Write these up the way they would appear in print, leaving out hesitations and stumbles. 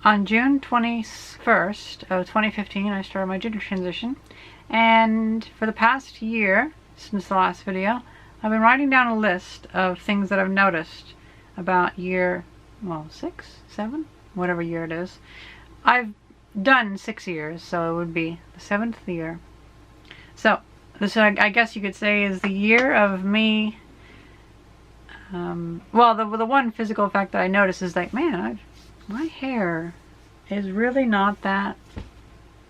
On June 21st of 2015, I started my gender transition, and for the past year, since the last video, I've been writing down a list of things that I've noticed about year, well, 6, 7, whatever year it is. I've done 6 years, so it would be the 7th year. So, this, I guess you could say, is the year of me. Well, the one physical effect that I noticed is like, man, my hair is really not that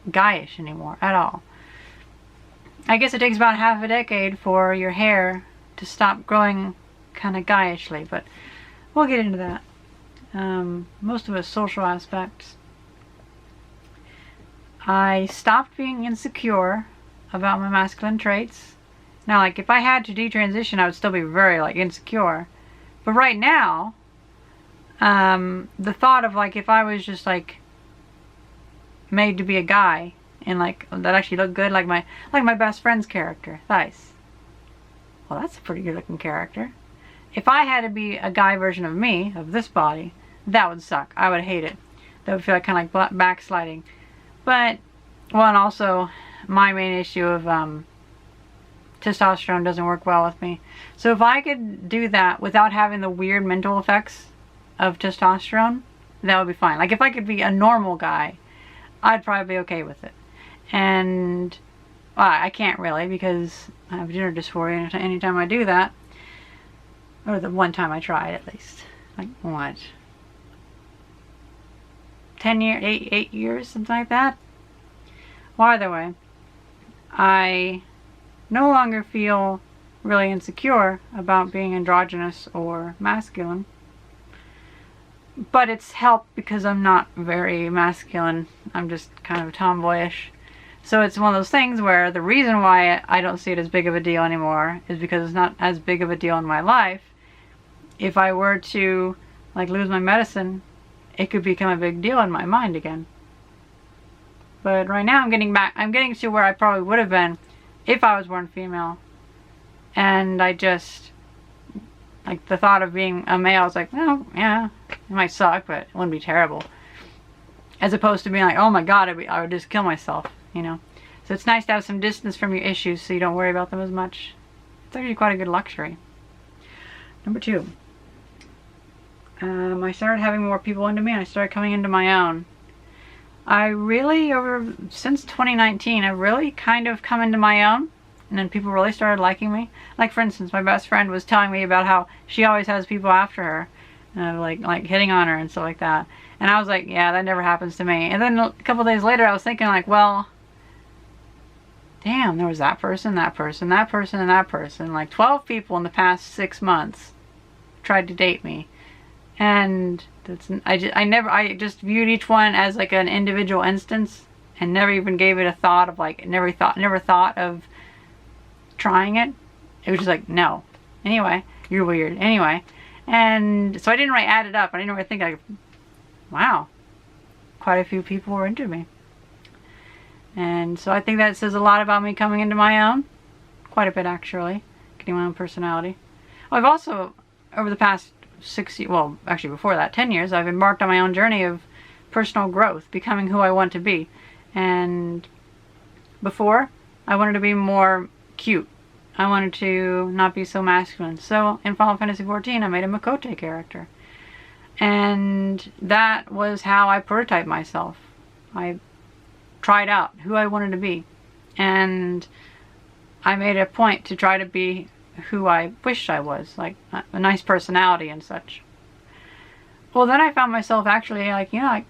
guyish anymore at all. I guess it takes about half a decade for your hair to stop growing kind of guyishly, but we'll get into that. Most of it's social aspects. I stopped being insecure about my masculine traits. Now, like, if I had to detransition, I would still be very, like, insecure. But right now, the thought of, like, if I was just, like, made to be a guy and, like, that actually looked good, like my best friend's character, Thais. Well, that's a pretty good looking character. If I had to be a guy version of me, of this body, that would suck. I would hate it. That would feel like kind of like backsliding. But, well, and also my main issue of testosterone doesn't work well with me. So if I could do that without having the weird mental effects of testosterone, that would be fine. Like, if I could be a normal guy, I'd probably be okay with it. And, well, I can't really, because I have gender dysphoria anytime I do that. Or the one time I tried, at least. Like, what? 10 years, 8 years, something like that? Well, either way, I no longer feel really insecure about being androgynous or masculine. But it's helped because I'm not very masculine. I'm just kind of tomboyish. So it's one of those things where the reason why I don't see it as big of a deal anymore is because it's not as big of a deal in my life. If I were to, like, lose my medicine, it could become a big deal in my mind again. But right now I'm getting to where I probably would have been if I was born female. And I just, like, the thought of being a male is like, well, yeah, it might suck, but it wouldn't be terrible. As opposed to being like, oh my god, I would just kill myself, you know. So it's nice to have some distance from your issues so you don't worry about them as much. It's actually quite a good luxury. Number 2. I started having more people into me, and I started coming into my own. I really, since 2019, I've really kind of come into my own, and then people really started liking me. Like, for instance, my best friend was telling me about how she always has people after her, like hitting on her and stuff like that. And I was like, yeah, that never happens to me. And then a couple days later, I was thinking, like, well, damn, there was that person, that person, that person, and that person. Like 12 people in the past 6 months tried to date me. And I just viewed each one as like an individual instance and never even gave it a thought of, like, never thought of trying it. It was just like, no. Anyway, you're weird. Anyway. And so I didn't really add it up. I didn't really think, like, wow, quite a few people were into me. And so I think that says a lot about me coming into my own. Quite a bit, actually. Getting my own personality. I've also, over the past 6 years, well, actually before that, 10 years, I've embarked on my own journey of personal growth, becoming who I want to be. And before, I wanted to be more cute. I wanted to not be so masculine. So in Final Fantasy XIV, I made a Makote character. And that was how I prototyped myself. I tried out who I wanted to be. And I made a point to try to be who I wished I was, like a nice personality and such. Well, then I found myself actually, like, you know,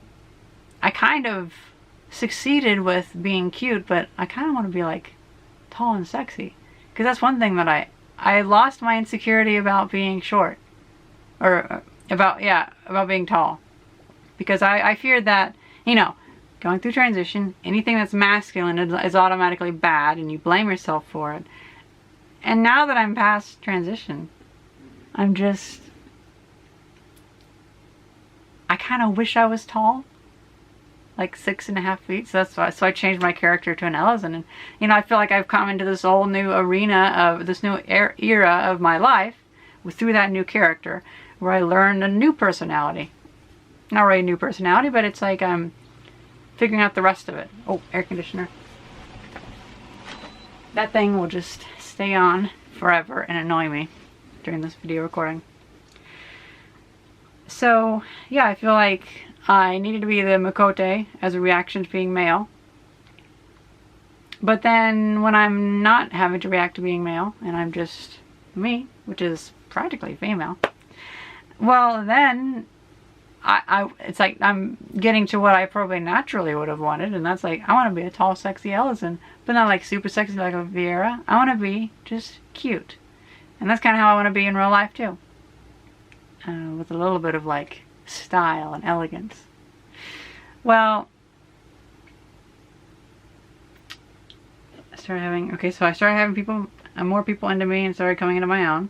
I kind of succeeded with being cute, but I kind of want to be, like, tall and sexy. Because that's one thing that I lost my insecurity about being short. Or about being tall. Because I feared that, you know, going through transition, anything that's masculine is automatically bad, and you blame yourself for it. And now that I'm past transition, I'm just, I kind of wish I was tall, like 6.5 feet. So that's why. So I changed my character to an Elezen, and you know, I feel like I've come into this whole new arena of this new era of my life through that new character, where I learned a new personality. not really a new personality, but it's like I'm figuring out the rest of it. Oh, air conditioner. That thing will just stay on forever and annoy me during this video recording. So yeah, I feel like I needed to be the Makote as a reaction to being male. But then when I'm not having to react to being male and I'm just me, which is practically female, well then it's like I'm getting to what I probably naturally would have wanted, and that's like I want to be a tall, sexy Ellison, but not like super sexy like a Vieira. I want to be just cute, and that's kind of how I want to be in real life too, with a little bit of like style and elegance. Well, I started having people, more people into me, and started coming into my own.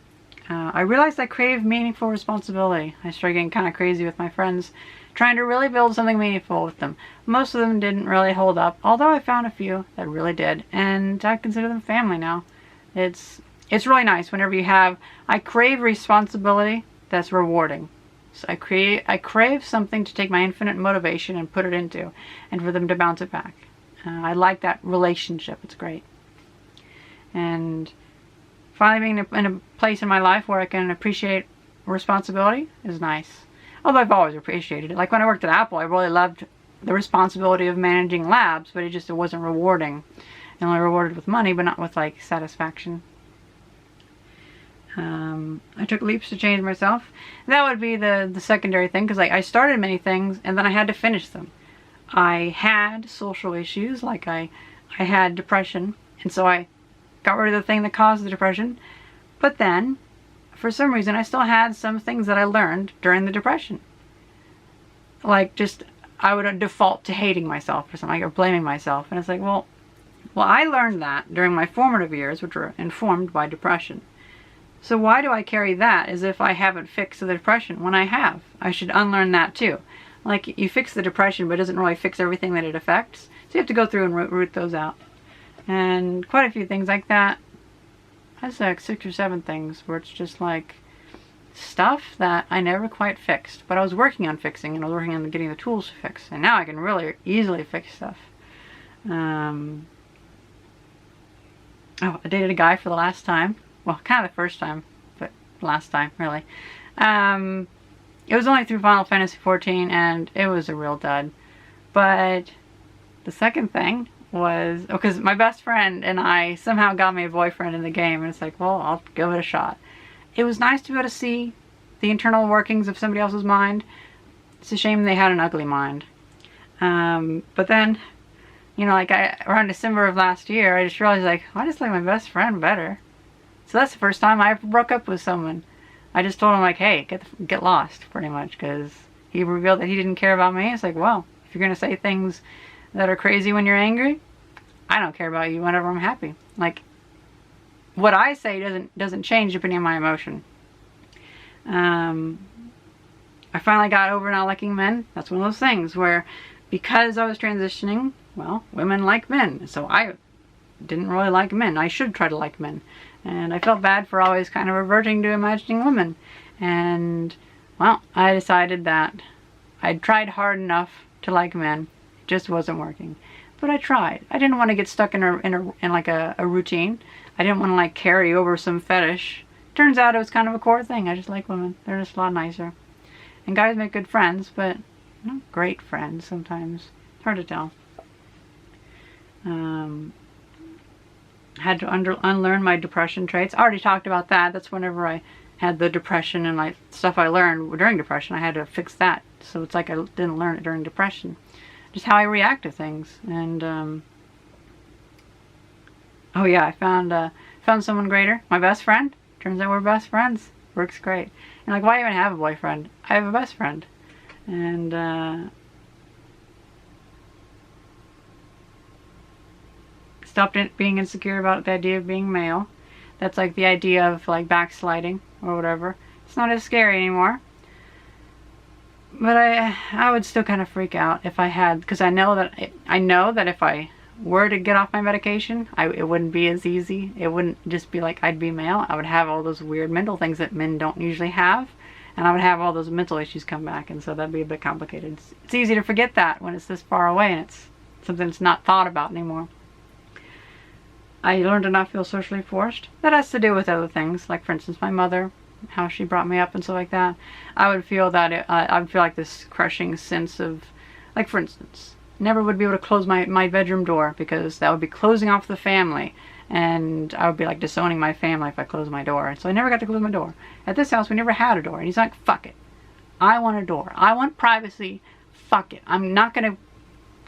I realized I crave meaningful responsibility. I started getting kind of crazy with my friends, trying to really build something meaningful with them. Most of them didn't really hold up, although I found a few that really did, and I consider them family now. It's really nice whenever you have, I crave responsibility that's rewarding. So I crave something to take my infinite motivation and put it into, and for them to bounce it back. I like that relationship. It's great. And finally being in a place in my life where I can appreciate responsibility is nice. Although I've always appreciated it. Like when I worked at Apple, I really loved the responsibility of managing labs, but it wasn't rewarding. And only rewarded with money, but not with like satisfaction. I took leaps to change myself. That would be the secondary thing, because like I started many things and then I had to finish them. I had social issues, like I had depression, and so I got rid of the thing that caused the depression. But then, for some reason, I still had some things that I learned during the depression. Like just, I would default to hating myself or something, or blaming myself. And it's like, well, I learned that during my formative years, which were informed by depression. So why do I carry that as if I haven't fixed the depression when I have? I should unlearn that too. Like, you fix the depression, but it doesn't really fix everything that it affects. So you have to go through and root those out. And quite a few things like that. That's like 6 or 7 things where it's just like stuff that I never quite fixed. But I was working on fixing, and I was working on getting the tools to fix. And now I can really easily fix stuff. Oh, I dated a guy for the last time. Well, kind of the first time, but last time, really. It was only through Final Fantasy XIV, and it was a real dud. But the second thing was, because my best friend and I somehow got me a boyfriend in the game, and it's like, well, I'll give it a shot. It was nice to be able to see the internal workings of somebody else's mind. It's a shame they had an ugly mind. But then, you know, like around December of last year, I just realized, like, I just like my best friend better. So that's the first time I ever broke up with someone. I just told him, like, hey, get lost, pretty much, because he revealed that he didn't care about me. It's like, well, if you're going to say things that are crazy when you're angry, I don't care about you whenever I'm happy. Like, what I say doesn't change depending on my emotion. I finally got over not liking men. That's one of those things where, because I was transitioning, well, women like men. So I didn't really like men. I should try to like men. And I felt bad for always kind of reverting to imagining women. And, well, I decided that I'd tried hard enough to like men. It just wasn't working. But I tried. I didn't want to get stuck in like a routine. I didn't want to like carry over some fetish. Turns out it was kind of a core thing. I just like women. They're just a lot nicer. And guys make good friends, but not great friends sometimes. It's hard to tell. Had to unlearn my depression traits. I already talked about that. That's whenever I had the depression and like stuff I learned during depression. I had to fix that. So it's like I didn't learn it during depression. Just how I react to things. And oh yeah, I found someone greater. My best friend. Turns out we're best friends. Works great. And like, why even have a boyfriend? I have a best friend. And stopped being insecure about the idea of being male. That's like the idea of like backsliding or whatever. It's not as scary anymore. But I would still kind of freak out if I had, because I know that if I were to get off my medication, it wouldn't be as easy. It wouldn't just be like I'd be male. I would have all those weird mental things that men don't usually have. and I would have all those mental issues come back, and so that'd be a bit complicated. It's easy to forget that when it's this far away and it's something that's not thought about anymore. I learned to not feel socially forced. That has to do with other things, like for instance my mother, how she brought me up and stuff like that. I would feel that I would feel like this crushing sense of, like for instance, never would be able to close my bedroom door because that would be closing off the family, and I would be like disowning my family if I closed my door. And so I never got to close my door. At this house we never had a door, and he's like, fuck it, I want a door, I want privacy, fuck it, I'm not gonna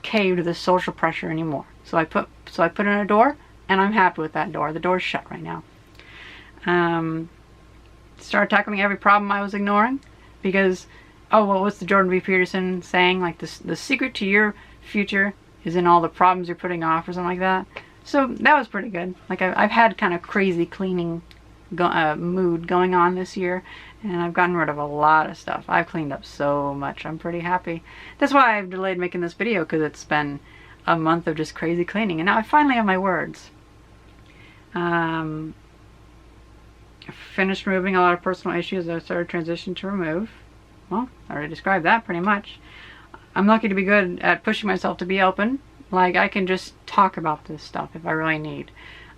cave to this social pressure anymore. So I put in a door, and I'm happy with that door. The door's shut right now. Started tackling every problem I was ignoring because, oh, well, what's the Jordan B. Peterson saying? Like, the secret to your future is in all the problems you're putting off, or something like that. So that was pretty good. Like, I've had kind of crazy cleaning mood going on this year, and I've gotten rid of a lot of stuff. I've cleaned up so much. I'm pretty happy. That's why I've delayed making this video, because it's been a month of just crazy cleaning, and now I finally have my words. Finished removing a lot of personal issues that I started transition to remove. Well, I already described that pretty much. I'm lucky to be good at pushing myself to be open. Like, I can just talk about this stuff if I really need.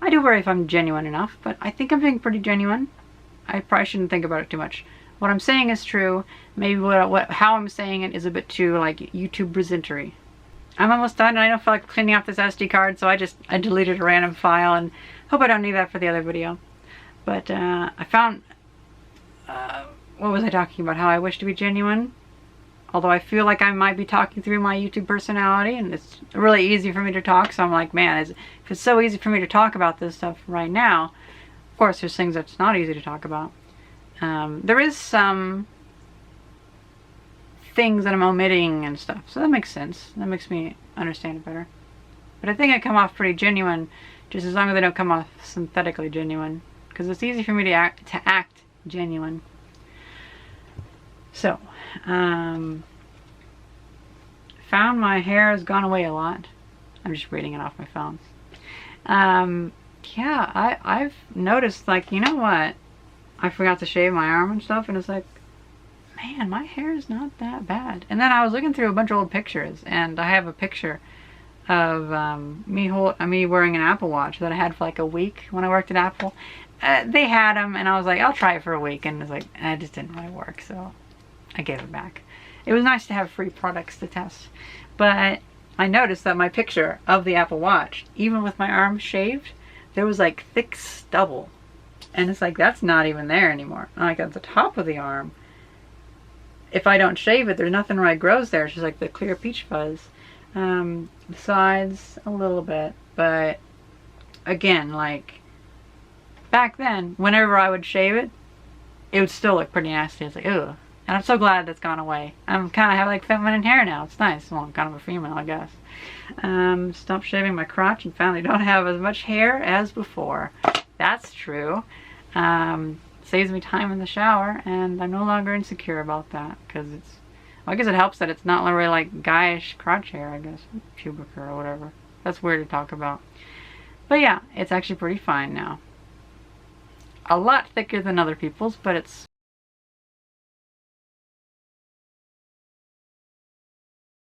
I do worry if I'm genuine enough, but I think I'm being pretty genuine. I probably shouldn't think about it too much. What I'm saying is true. Maybe how I'm saying it is a bit too, like, YouTube presentery. I'm almost done, and I don't feel like cleaning off this SD card, so I deleted a random file, and hope I don't need that for the other video. But I found, what was I talking about? How I wish to be genuine. Although I feel like I might be talking through my YouTube personality, and it's really easy for me to talk, so I'm like, man, if it's so easy for me to talk about this stuff right now, of course there's things that's not easy to talk about. There is some things that I'm omitting and stuff, so that makes sense. That makes me understand it better. But I think I come off pretty genuine, just as long as I don't come off synthetically genuine, because it's easy for me to act genuine. So, found my hair has gone away a lot. I'm just reading it off my phone. Yeah, I've noticed, like, you know what? I forgot to shave my arm and stuff, and it's like, man, my hair is not that bad. And then I was looking through a bunch of old pictures, and I have a picture of me wearing an Apple Watch that I had for like a week when I worked at Apple. They had them, and I was like, I'll try it for a week, and it's like, it just didn't really work, so I gave it back. It was nice to have free products to test, but I noticed that my picture of the Apple Watch, even with my arm shaved, there was like thick stubble, and it's like, that's not even there anymore. Like at the top of the arm, if I don't shave it, there's nothing really grows there. It's just like the clear peach fuzz. The sides a little bit, but again, like back then, whenever I would shave it, it would still look pretty nasty. It's like, ugh. And I'm so glad that's gone away. I'm kind of have like feminine hair now. It's nice. Well, I'm kind of a female, I guess. Stopped shaving my crotch and finally don't have as much hair as before. That's true. Saves me time in the shower, and I'm no longer insecure about that, because it's, well, I guess it helps that it's not really like guyish crotch hair, I guess. Pubic hair or whatever. That's weird to talk about. But yeah, it's actually pretty fine now. A lot thicker than other people's, but it's